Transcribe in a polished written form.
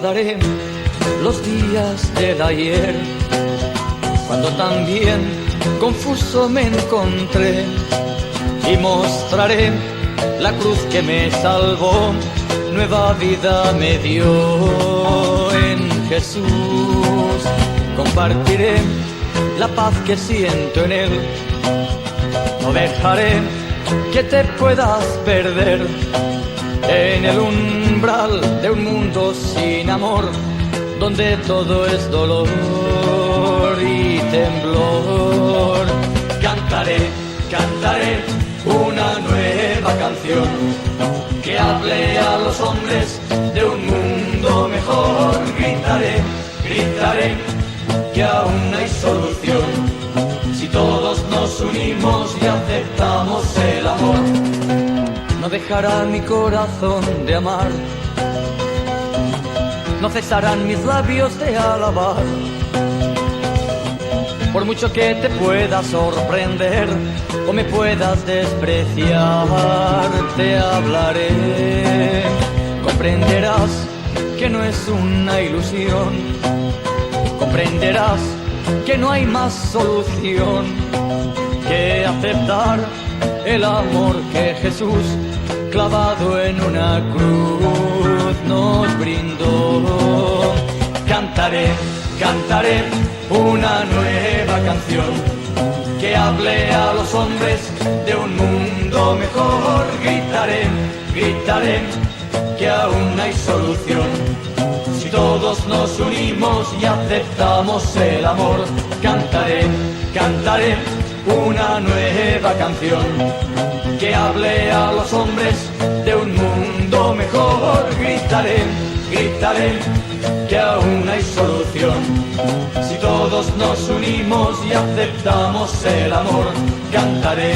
recordaré los días del ayer, cuando también confuso me encontré, y mostraré la cruz que me salvó, nueva vida me dio en Jesús. Compartiré la paz que siento en Él, no dejaré que te puedas perder en el umbral de un mundo sin amor, donde todo es dolor y temblor. Cantaré, cantaré una nueva canción que hable a los hombres de un mundo mejor. Gritaré, gritaré que aún hay solución si todos nos unimos y aceptamos el amor. No dejará mi corazón de amar, no cesarán mis labios de alabar. Por mucho que te pueda sorprender o me puedas despreciar, te hablaré. Comprenderás que no es una ilusión, comprenderás que no hay más solución que aceptar el amor que Jesús, clavado en una cruz, nos brindó. Cantaré, cantaré una nueva canción que hable a los hombres de un mundo mejor. Gritaré, gritaré que aún hay solución si todos nos unimos y aceptamos el amor. Cantaré, cantaré una nueva canción que hable a los hombres de un mundo mejor. Gritaré, gritaré que aún hay solución si todos nos unimos y aceptamos el amor. Cantaré,